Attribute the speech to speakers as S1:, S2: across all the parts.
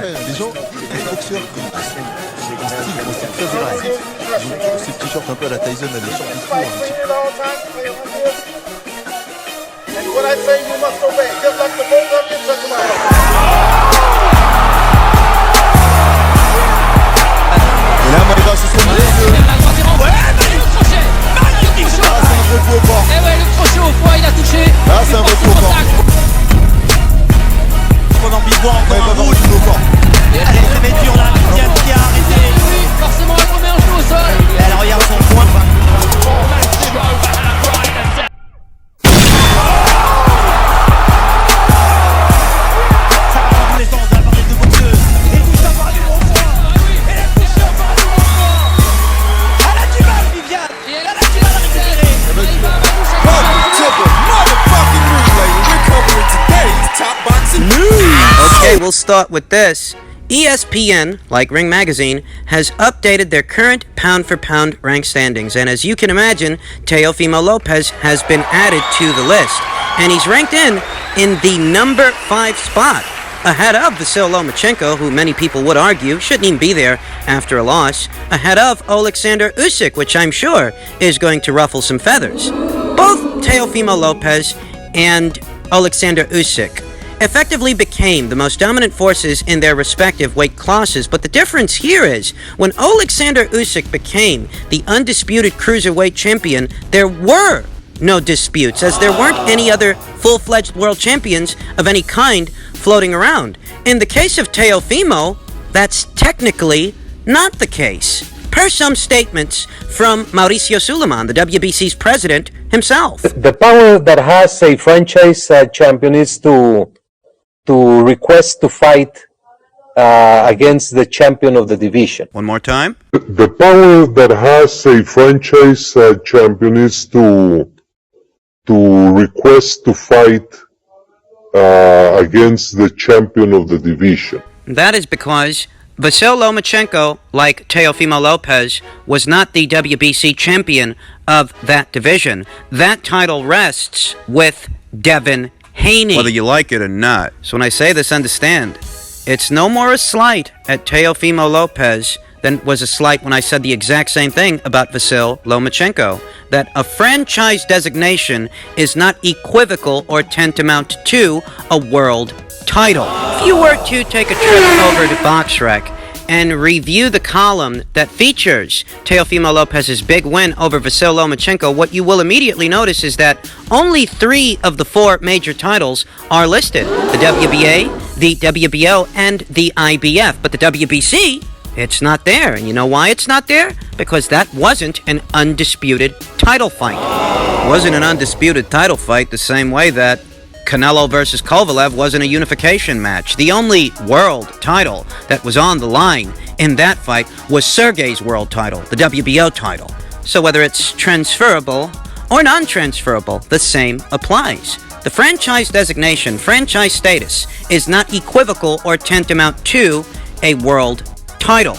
S1: Les gens, les boxeurs, c'est très vrai. Ils ont toujours ces t-shirts un peu à la Tyson, là, les shorts du four, un petit
S2: When I say you must obey, just like the both of you touch my
S1: Et là, Maïva, c'est son milieu.
S3: Ouais, le crochet. Magnifique shot.
S1: Ah, c'est un vrai coup au corps.
S3: Et ouais, le crochet au foie, il a touché.
S1: Ah, c'est un vrai coup au corps.
S4: Pendant Bibois, encore un rouge.
S1: Au corps.
S4: Allez, très dur là, qui a arrêté.
S3: Oui, forcément, elle remet un genou au sol.
S4: Et elle regarde son point.
S5: Okay, we'll start with this. ESPN, like Ring Magazine, has updated their current pound-for-pound rank standings, and as you can imagine, Teofimo Lopez has been added to the list, and he's ranked in the number 5 spot, ahead of Vasyl Lomachenko, who many people would argue shouldn't even be there after a loss, ahead of Alexander Usyk, which I'm sure is going to ruffle some feathers. Both Teofimo Lopez and Alexander Usyk effectively became the most dominant forces in their respective weight classes, but the difference here is when Alexander Usyk became the undisputed cruiserweight champion, there were no disputes, as there weren't any other full-fledged world champions of any kind floating around. In the case of Teofimo, that's technically not the case, per some statements from Mauricio Suleiman, the WBC's president himself.
S6: The power that has a franchise champion is to request to fight against the champion of the division.
S5: One more time.
S7: The power that has a franchise champion is to request to fight against the champion of the division.
S5: That is because Vasyl Lomachenko, like Teofimo Lopez, was not the WBC champion of that division. That title rests with Devin Haney.
S8: Whether you like it or not.
S5: So when I say this, understand, it's no more a slight at Teofimo Lopez than was a slight when I said the exact same thing about Vasyl Lomachenko, that a franchise designation is not equivocal or tantamount to a world title. If you were to take a trip over to BoxRec and review the column that features Teofimo Lopez's big win over Vasyl Lomachenko, what you will immediately notice is that only 3 of the 4 major titles are listed. The WBA, the WBO, and the IBF. But the WBC, it's not there. And you know why it's not there? Because that wasn't an undisputed title fight. It wasn't an undisputed title fight the same way that Canelo versus Kovalev wasn't a unification match. The only world title that was on the line in that fight was Sergey's world title, the WBO title. So whether it's transferable or non-transferable, the same applies. The franchise designation, franchise status, is not equivocal or tantamount to a world title.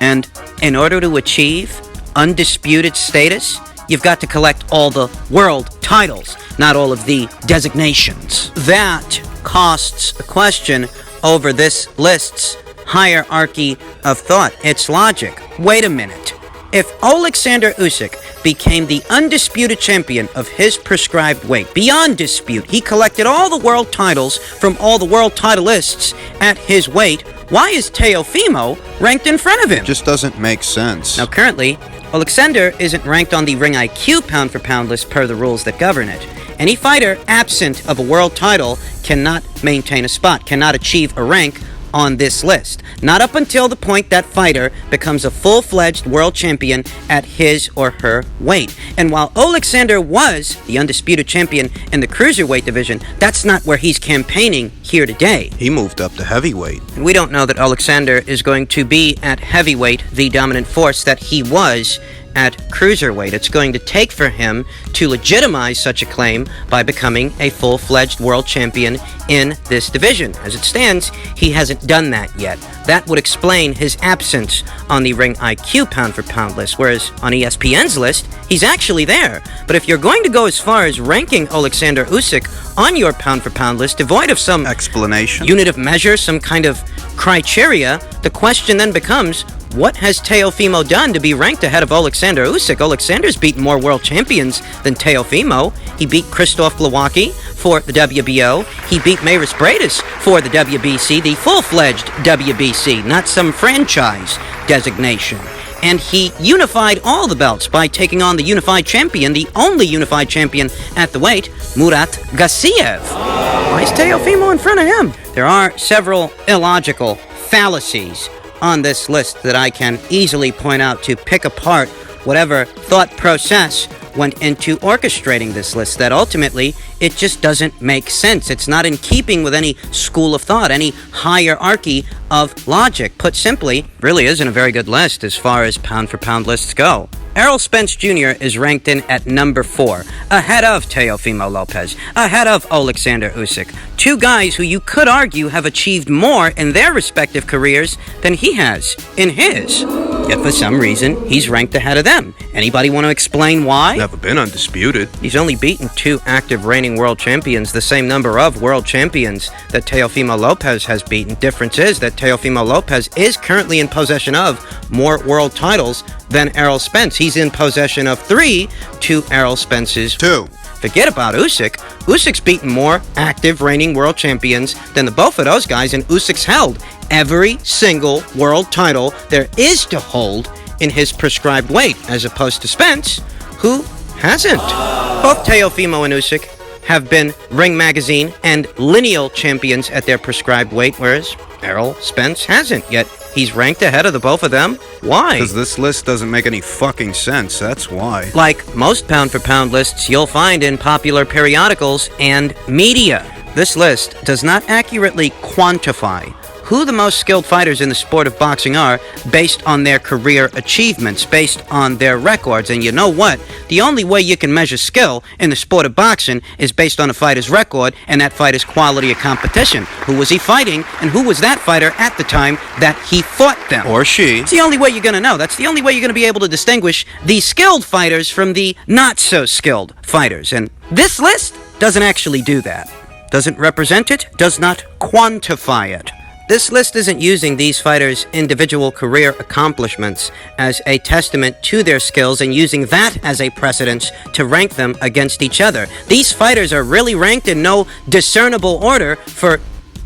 S5: And in order to achieve undisputed status, you've got to collect all the world titles, not all of the designations. That costs a question over this list's hierarchy of thought. It's logic. Wait a minute. If Alexander Usyk became the undisputed champion of his prescribed weight, beyond dispute, he collected all the world titles from all the world titleists at his weight, why is Teofimo ranked in front of him?
S8: Just doesn't make sense.
S5: Now currently, Alexander isn't ranked on the Ring IQ pound-for-pound list per the rules that govern it. Any fighter absent of a world title cannot maintain a spot, cannot achieve a rank on this list. Not up until the point that fighter becomes a full-fledged world champion at his or her weight. And while Alexander was the undisputed champion in the cruiserweight division, that's not where he's campaigning here today.
S8: He moved up to heavyweight.
S5: And we don't know that Alexander is going to be at heavyweight the dominant force that he was at cruiserweight. It's going to take for him to legitimize such a claim by becoming a full-fledged world champion in this division. As it stands, he hasn't done that yet. That would explain his absence on the Ring IQ pound-for-pound list, whereas on ESPN's list, he's actually there. But if you're going to go as far as ranking Alexander Usyk on your pound-for-pound list, devoid of some
S8: explanation,
S5: unit of measure, some kind of criteria, the question then becomes, what has Teofimo done to be ranked ahead of Alexander Usyk? Alexander's beaten more world champions than Teofimo. He beat Krzysztof Glowacki for the WBO. He beat Mayris Bradis for the WBC, the full-fledged WBC, not some franchise designation. And he unified all the belts by taking on the unified champion, the only unified champion at the weight, Murat Gassiev. Why is Teofimo in front of him? There are several illogical fallacies on this list that I can easily point out to pick apart whatever thought process went into orchestrating this list, that ultimately it just doesn't make sense. It's not in keeping with any school of thought, any hierarchy of logic. Put simply, really isn't a very good list as far as pound-for-pound lists go. Errol Spence Jr. is ranked in at number 4, ahead of Teofimo Lopez, ahead of Alexander Usyk. Two guys who you could argue have achieved more in their respective careers than he has in his. Yet for some reason, he's ranked ahead of them. Anybody want to explain why?
S8: Never been undisputed.
S5: He's only beaten 2 active reigning world champions, the same number of world champions that Teofimo Lopez has beaten. Difference is that Teofimo Lopez is currently in possession of more world titles than Errol Spence. He's in possession of 3 to Errol Spence's
S8: 2.
S5: Forget about Usyk. Usyk's beaten more active reigning world champions than the both of those guys, and Usyk's held every single world title there is to hold in his prescribed weight, as opposed to Spence, who hasn't. Both Teofimo and Usyk have been Ring Magazine and lineal champions at their prescribed weight, whereas Errol Spence hasn't. Yet he's ranked ahead of the both of them. Why?
S8: Because this list doesn't make any fucking sense, that's why.
S5: Like most pound-for-pound lists you'll find in popular periodicals and media, this list does not accurately quantify who the most skilled fighters in the sport of boxing are based on their career achievements, based on their records. And you know what? The only way you can measure skill in the sport of boxing is based on a fighter's record and that fighter's quality of competition. Who was he fighting, and who was that fighter at the time that he fought them?
S8: Or she.
S5: It's the only way you're going to know. That's the only way you're going to be able to distinguish the skilled fighters from the not-so-skilled fighters. And this list doesn't actually do that. Doesn't represent it, does not quantify it. This list isn't using these fighters' individual career accomplishments as a testament to their skills and using that as a precedence to rank them against each other. These fighters are really ranked in no discernible order for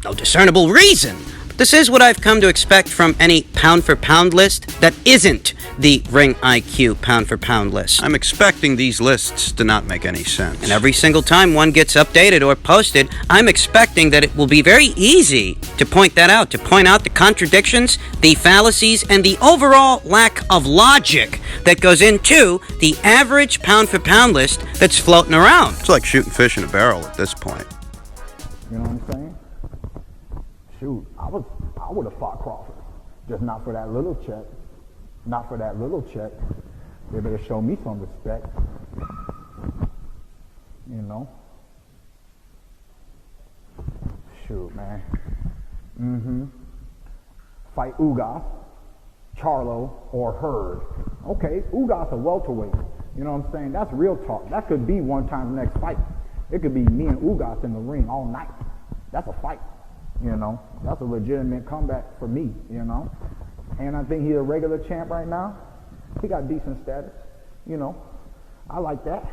S5: no discernible reason. This is what I've come to expect from any pound-for-pound list that isn't the Ring IQ pound-for-pound list.
S8: I'm expecting these lists to not make any sense.
S5: And every single time one gets updated or posted, I'm expecting that it will be very easy to point that out, to point out the contradictions, the fallacies, and the overall lack of logic that goes into the average pound-for-pound list that's floating around.
S8: It's like shooting fish in a barrel at this point.
S9: You know what I'm saying? Shoot, I would have fought Crawford, just not for that little check. Not for that little check. They better show me some respect. You know? Shoot, man. Fight Ugas, Charlo, or Hurd. Okay, Ugas a welterweight. You know what I'm saying? That's real talk. That could be one time the next fight. It could be me and Ugas in the ring all night. That's a fight. You know, that's a legitimate comeback for me, you know. And I think he's a regular champ right now. He got decent status, you know. I like that.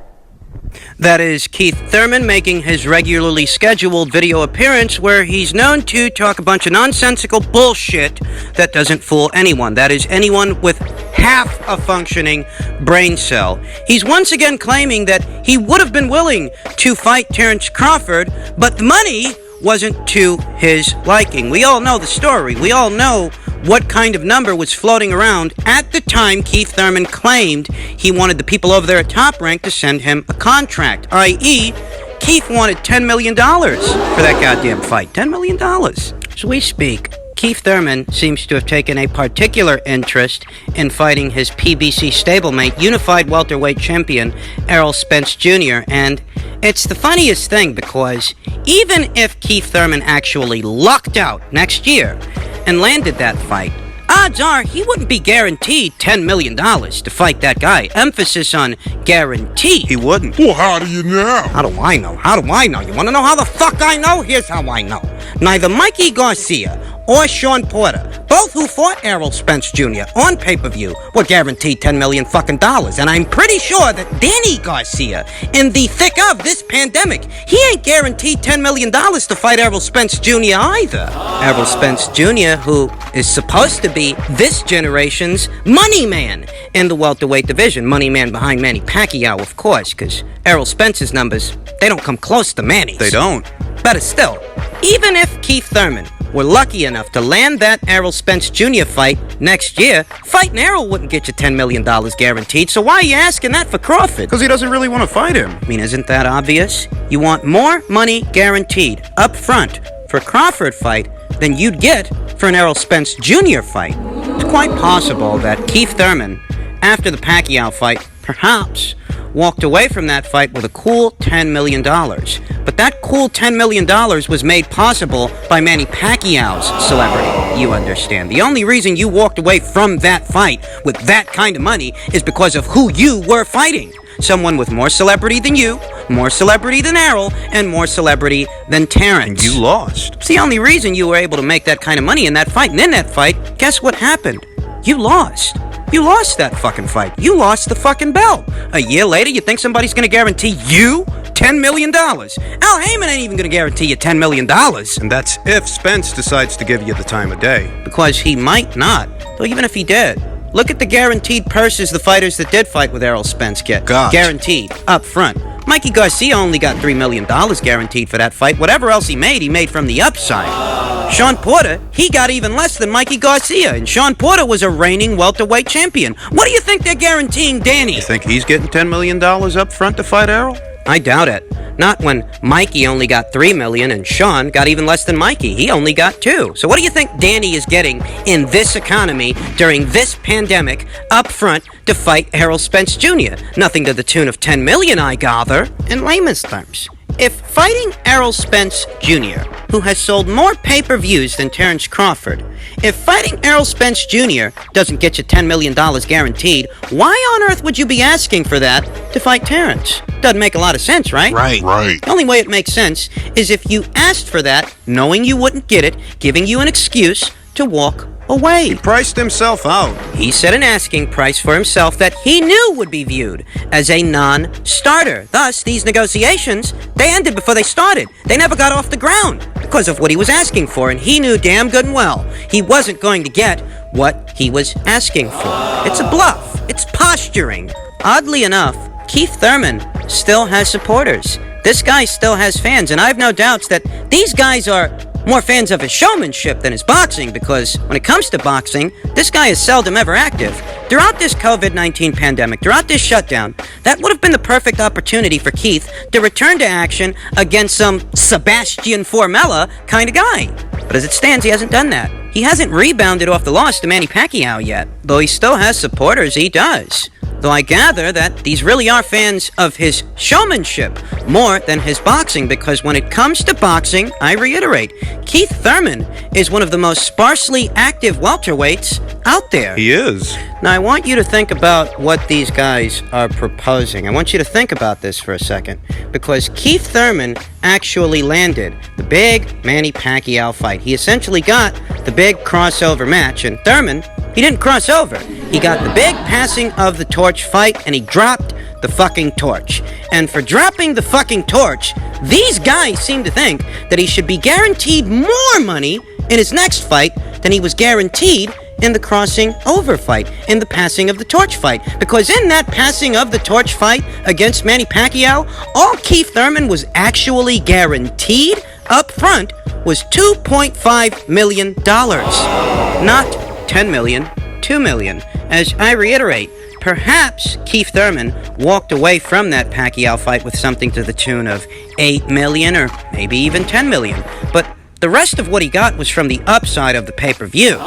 S5: That is Keith Thurman making his regularly scheduled video appearance where he's known to talk a bunch of nonsensical bullshit that doesn't fool anyone. That is, anyone with half a functioning brain cell. He's once again claiming that he would have been willing to fight Terrence Crawford, but the money wasn't to his liking. We all know the story. We all know what kind of number was floating around at the time Keith Thurman claimed he wanted the people over there at Top Rank to send him a contract, i.e., Keith wanted $10 million for that goddamn fight. $10 million. As we speak, Keith Thurman seems to have taken a particular interest in fighting his PBC stablemate, unified welterweight champion, Errol Spence Jr., and it's the funniest thing because even if Keith Thurman actually lucked out next year and landed that fight, odds are he wouldn't be guaranteed $10 million to fight that guy. Emphasis on guaranteed.
S8: He wouldn't.
S7: Well, how do you know?
S5: How do I know? How do I know? You want to know how the fuck I know? Here's how I know. neither Mikey Garcia or Sean Porter, both who fought Errol Spence Jr. on pay-per-view, were guaranteed $10 million fucking dollars. And I'm pretty sure that Danny Garcia, in the thick of this pandemic, he ain't guaranteed $10 million to fight Errol Spence Jr. either. Errol Spence Jr., who is supposed to be this generation's money man in the welterweight division. Money man behind Manny Pacquiao, of course, because Errol Spence's numbers, they don't come close to Manny's.
S8: They don't.
S5: Better still, even if Keith Thurman were lucky enough to land that Errol Spence Jr. fight next year, fighting Errol wouldn't get you $10 million guaranteed, so why are you asking that for Crawford?
S8: Because he doesn't really want to fight him.
S5: I mean, isn't that obvious? You want more money guaranteed up front for a Crawford fight than you'd get for an Errol Spence Jr. fight. It's quite possible that Keith Thurman, after the Pacquiao fight, perhaps walked away from that fight with a cool $10 million. But that cool $10 million was made possible by Manny Pacquiao's celebrity, you understand. The only reason you walked away from that fight with that kind of money is because of who you were fighting. Someone with more celebrity than you, more celebrity than Errol, and more celebrity than Terrence.
S8: And you lost.
S5: It's the only reason you were able to make that kind of money in that fight. And in that fight, guess what happened? You lost. You lost that fucking fight. You lost the fucking belt. A year later, you think somebody's gonna guarantee you $10 million? Al Heyman ain't even gonna guarantee you $10 million.
S8: And that's if Spence decides to give you the time of day.
S5: Because he might not. Though even if he did, look at the guaranteed purses the fighters that did fight with Errol Spence get.
S8: God.
S5: Guaranteed, up front. Mikey Garcia only got $3 million guaranteed for that fight. Whatever else he made from the upside. Sean Porter, he got even less than Mikey Garcia, and Sean Porter was a reigning welterweight champion. What do you think they're guaranteeing Danny?
S8: You think he's getting $10 million up front to fight Errol?
S5: I doubt it. Not when Mikey only got $3 million and Sean got even less than Mikey. He only got $2 million. So what do you think Danny is getting in this economy during this pandemic up front to fight Errol Spence Jr.? Nothing to the tune of $10 million, I gather. In layman's terms, if fighting Errol Spence Jr., who has sold more pay-per-views than Terrence Crawford, if fighting Errol Spence Jr. doesn't get you $10 million guaranteed, why on earth would you be asking for that to fight Terrence? Doesn't make a lot of sense, right?
S8: Right.
S5: The only way it makes sense is if you asked for that, knowing you wouldn't get it, giving you an excuse to walk away.
S8: He priced himself out.
S5: He set an asking price for himself that he knew would be viewed as a non-starter. Thus, these negotiations, they ended before they started. They never got off the ground because of what he was asking for, and he knew damn good and well he wasn't going to get what he was asking for. It's a bluff. It's posturing. Oddly enough, Keith Thurman still has supporters. This guy still has fans, and I have no doubts that these guys are more fans of his showmanship than his boxing, because when it comes to boxing, this guy is seldom ever active. Throughout this COVID-19 pandemic, throughout this shutdown, that would have been the perfect opportunity for Keith to return to action against some Sebastian Formella kind of guy. But as it stands, he hasn't done that. He hasn't rebounded off the loss to Manny Pacquiao yet. Though he still has supporters, he does. Though I gather that these really are fans of his showmanship more than his boxing, because when it comes to boxing, I reiterate, Keith Thurman is one of the most sparsely active welterweights out there.
S8: He is.
S5: Now, I want you to think about what these guys are proposing. I want you to think about this for a second, because Keith Thurman actually landed the big Manny Pacquiao fight. He essentially got the big crossover match, and Thurman, he didn't cross over. He got the big passing of the torch fight, and he dropped the fucking torch. And for dropping the fucking torch, these guys seem to think that he should be guaranteed more money in his next fight than he was guaranteed in the crossing over fight, in the passing of the torch fight. Because in that passing of the torch fight against Manny Pacquiao, all Keith Thurman was actually guaranteed up front was $2.5 million. Not $10 million, $2 million. As I reiterate, perhaps Keith Thurman walked away from that Pacquiao fight with something to the tune of $8 million or maybe even $10 million. But the rest of what he got was from the upside of the pay-per-view.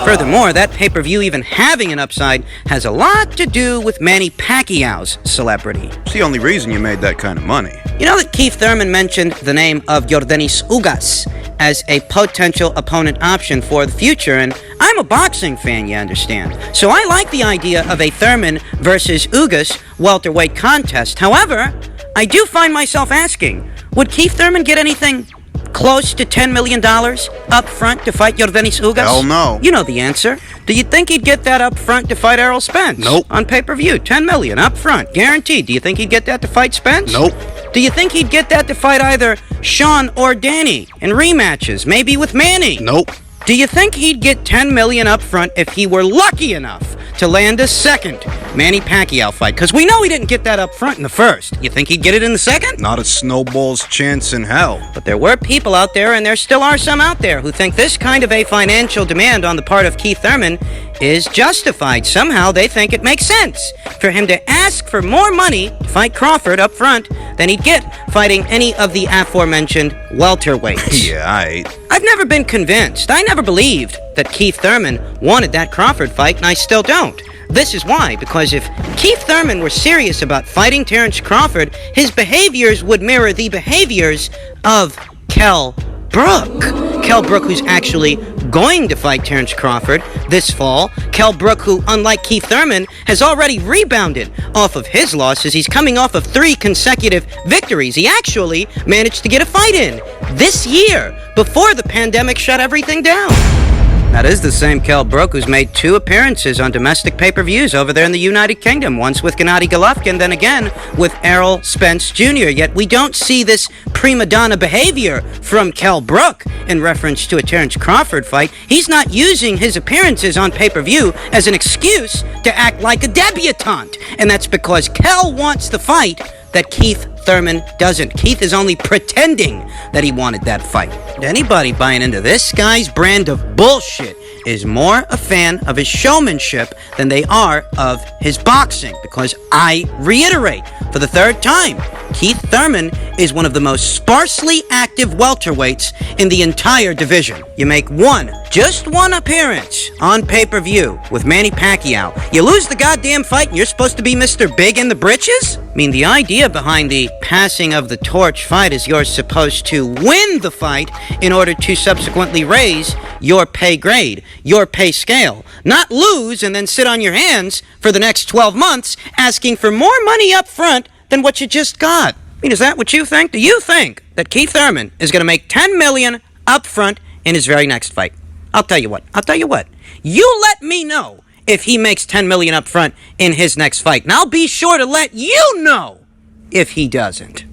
S5: Furthermore, that pay-per-view even having an upside has a lot to do with Manny Pacquiao's celebrity.
S8: It's the only reason you made that kind of money.
S5: You know that Keith Thurman mentioned the name of Yordenis Ugas as a potential opponent option for the future, and I'm a boxing fan, you understand. So I like the idea of a Thurman versus Ugas welterweight contest. However, I do find myself asking, would Keith Thurman get anything close to $10 million up front to fight Yordenis Ugas?
S8: Hell no.
S5: You know the answer. Do you think he'd get that up front to fight Errol Spence?
S8: Nope.
S5: On pay-per-view, $10 million up front, guaranteed. Do you think he'd get that to fight Spence?
S8: Nope.
S5: Do you think he'd get that to fight either Sean or Danny in rematches, maybe with Manny?
S8: Nope.
S5: Do you think he'd get $10 million up front if he were lucky enough to land a second Manny Pacquiao fight? Because we know he didn't get that up front in the first. You think he'd get it in the second?
S8: Not a snowball's chance in hell.
S5: But there were people out there, and there still are some out there, who think this kind of a financial demand on the part of Keith Thurman is justified. Somehow they think it makes sense for him to ask for more money to fight Crawford up front than he'd get fighting any of the aforementioned welterweights.
S8: Yeah,
S5: I've never been convinced. I never believed that Keith Thurman wanted that Crawford fight, and I still don't. This is why, because if Keith Thurman were serious about fighting Terrence Crawford, his behaviors would mirror the behaviors of Kell Brook. Kell Brook, who's actually going to fight Terrence Crawford this fall. Kell Brook, who, unlike Keith Thurman, has already rebounded off of his losses. He's coming off of 3 consecutive victories. He actually managed to get a fight in this year before the pandemic shut everything down. That is the same Kell Brook who's made 2 appearances on domestic pay-per-views over there in the United Kingdom, once with Gennady Golovkin, then again with Errol Spence Jr. Yet we don't see this prima donna behavior from Kell Brook in reference to a Terrence Crawford fight. He's not using his appearances on pay-per-view as an excuse to act like a debutante, and that's because Kell wants the fight that Keith Thurman doesn't. Keith is only pretending that he wanted that fight. Anybody buying into this guy's brand of bullshit is more a fan of his showmanship than they are of his boxing, because I reiterate for the 3rd time, Keith Thurman is one of the most sparsely active welterweights in the entire division. You make just one appearance on pay-per-view with Manny Pacquiao. You lose the goddamn fight and you're supposed to be Mr. Big in the britches? I mean, the idea behind the passing of the torch fight is you're supposed to win the fight in order to subsequently raise your pay grade, your pay scale. Not lose and then sit on your hands for the next 12 months asking for more money up front than what you just got. I mean, is that what you think? Do you think that Keith Thurman is going to make $10 million up front in his very next fight? I'll tell you what. You let me know if he makes $10 million up front in his next fight, and I'll be sure to let you know if he doesn't.